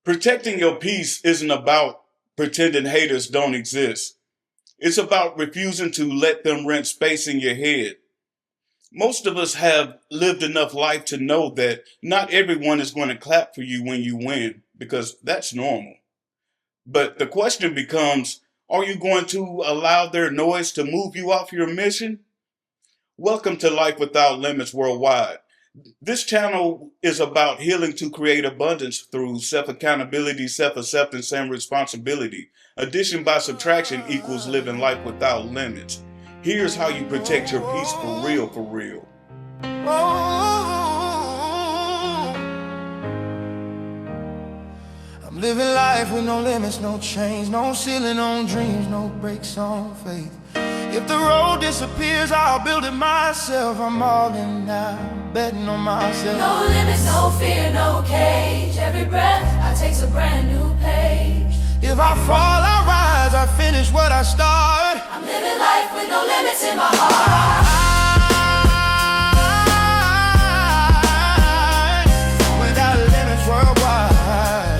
Protecting your peace isn't about pretending haters don't exist. It's about refusing to let them rent space in your head. Most of us have lived enough life to know that not everyone is going to clap for you when you win, because that's normal. But the question becomes, are you going to allow their noise to move you off your mission? Welcome to Life Without Limits Worldwide. This channel is about healing to create abundance through self-accountability, self-acceptance, and responsibility. Addition by subtraction equals living life without limits. Here's how you protect your peace for real, for real. I'm living life with no limits, no chains, no ceiling on dreams, no brakes on faith. If the road disappears, I'll build it myself. I'm all in now, betting on myself. No limits, no fear, no cage. Every breath I take's a brand new page. If I fall, I rise, I finish what I start. I'm living life with no limits in my heart. Without limits worldwide.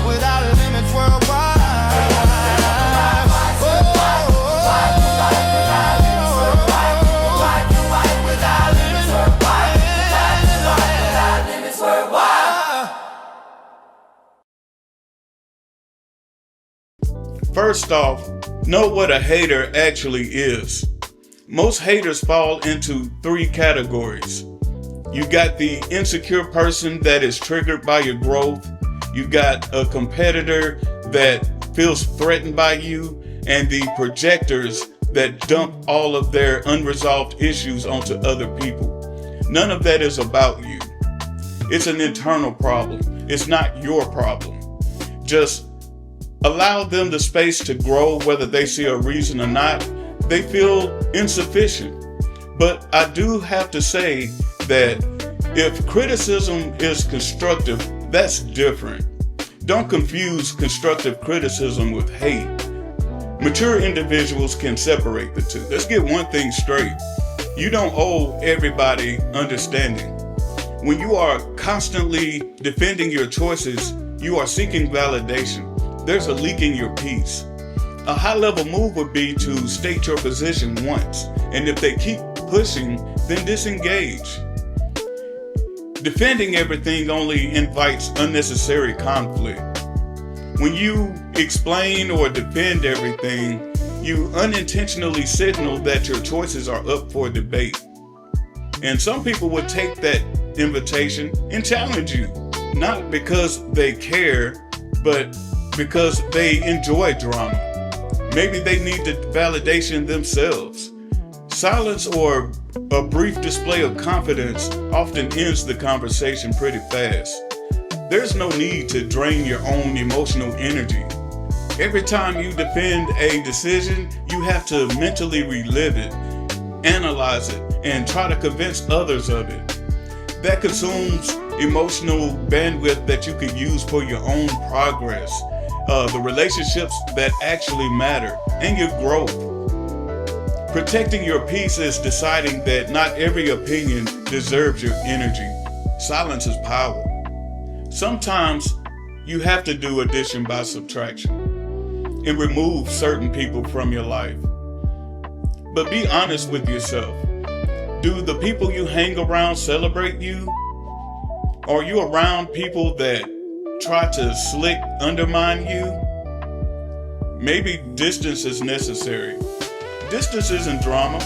Without limits worldwide. First off, know what a hater actually is. Most haters fall into three categories. You got the insecure person that is triggered by your growth. You got a competitor that feels threatened by you, and the projectors that dump all of their unresolved issues onto other people. None of that is about you. It's an internal problem. It's not your problem. Just allow them the space to grow, whether they see a reason or not. They feel insufficient. But I do have to say that if criticism is constructive, that's different. Don't confuse constructive criticism with hate. Mature individuals can separate the two. Let's get one thing straight. You don't owe everybody understanding. When you are constantly defending your choices, you are seeking validation. There's a leak in your peace. A high-level move would be to state your position once, and if they keep pushing, then disengage. Defending everything only invites unnecessary conflict. When you explain or defend everything, you unintentionally signal that your choices are up for debate. And some people would take that invitation and challenge you, not because they care, but because they enjoy drama. Maybe they need the validation themselves. Silence or a brief display of confidence often ends the conversation pretty fast. There's no need to drain your own emotional energy. Every time you defend a decision, you have to mentally relive it, analyze it, and try to convince others of it. That consumes emotional bandwidth that you could use for your own progress, the relationships that actually matter, and your growth. Protecting your peace is deciding that not every opinion deserves your energy. Silence is power. Sometimes you have to do addition by subtraction and remove certain people from your life. But be honest with yourself. Do the people you hang around celebrate you? Are you around people that try to slick undermine you? Maybe distance is necessary. Distance isn't drama.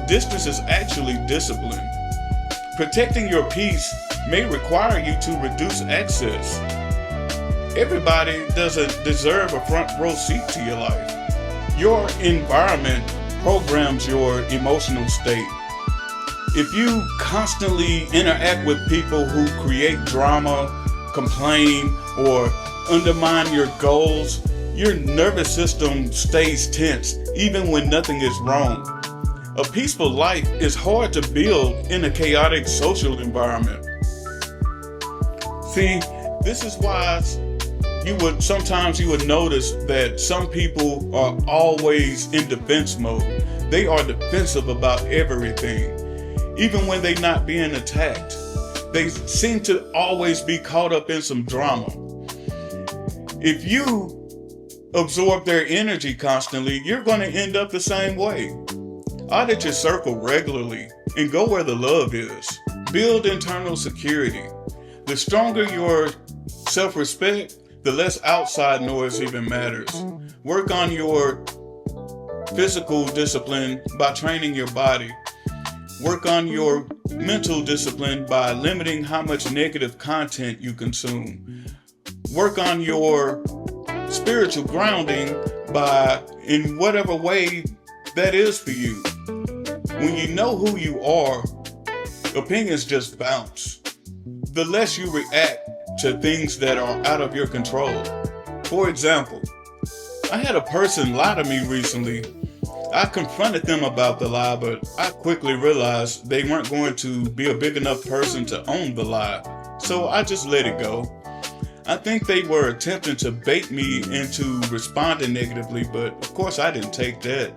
Distance is actually discipline. Protecting your peace may require you to reduce access. Everybody doesn't deserve a front row seat to your life. Your environment programs your emotional state. If you constantly interact with people who create drama, complain, or undermine your goals, your nervous system stays tense even when nothing is wrong. A peaceful life is hard to build in a chaotic social environment. See, this is why sometimes you would notice that some people are always in defense mode. They are defensive about everything, even when they're not being attacked. They seem to always be caught up in some drama. If you absorb their energy constantly, you're going to end up the same way. Audit your circle regularly and go where the love is. Build internal security. The stronger your self-respect, the less outside noise even matters. Work on your physical discipline by training your body. Work on your mental discipline by limiting how much negative content you consume. Work on your spiritual grounding in whatever way that is for you. When you know who you are, opinions just bounce. The less you react to things that are out of your control. For example, I had a person lie to me recently. I confronted them about the lie, but I quickly realized they weren't going to be a big enough person to own the lie. So I just let it go. I think they were attempting to bait me into responding negatively, but of course I didn't take that.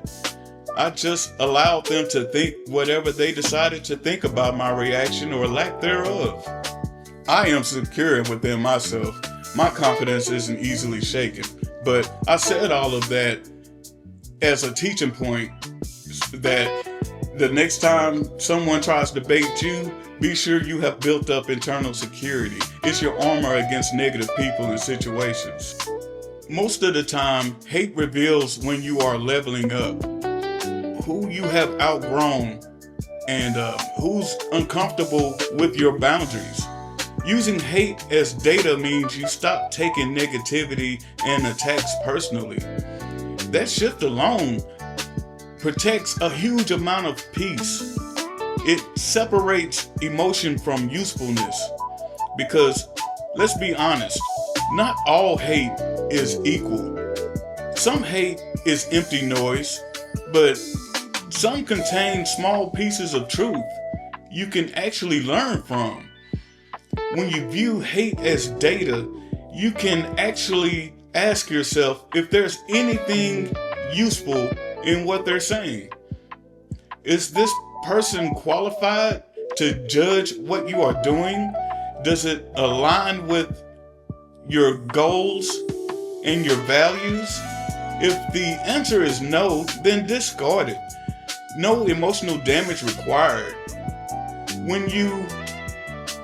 I just allowed them to think whatever they decided to think about my reaction or lack thereof. I am secure within myself. My confidence isn't easily shaken. But I said all of that as a teaching point that the next time someone tries to bait you, be sure you have built up internal security. It's your armor against negative people and situations. Most of the time, hate reveals when you are leveling up, who you have outgrown, and who's uncomfortable with your boundaries. Using hate as data means you stop taking negativity and attacks personally. That shift alone protects a huge amount of peace. It separates emotion from usefulness. Because, let's be honest, not all hate is equal. Some hate is empty noise, but some contain small pieces of truth you can actually learn from. When you view hate as data, you can actually ask yourself if there's anything useful in what they're saying. Is this person qualified to judge what you are doing? Does it align with your goals and your values? If the answer is no, then discard it. No emotional damage required. When you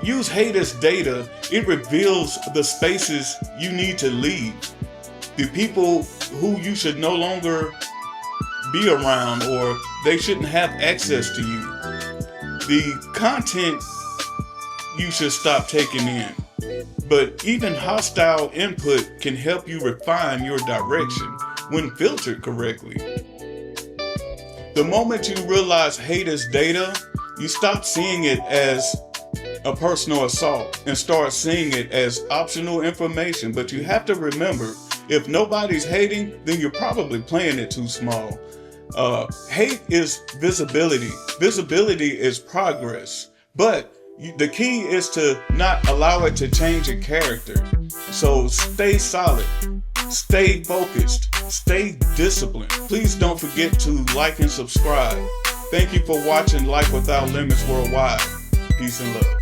use hate as data, it reveals the spaces you need to leave. The people who you should no longer be around, or they shouldn't have access to you. The content you should stop taking in. But even hostile input can help you refine your direction when filtered correctly. The moment you realize hate is data, you stop seeing it as a personal assault and start seeing it as optional information. But you have to remember, if nobody's hating, then you're probably playing it too small. Hate is visibility. Visibility is progress. But the key is to not allow it to change your character. So stay solid, stay focused, stay disciplined. Please don't forget to like and subscribe. Thank you for watching Life Without Limits Worldwide. Peace and love.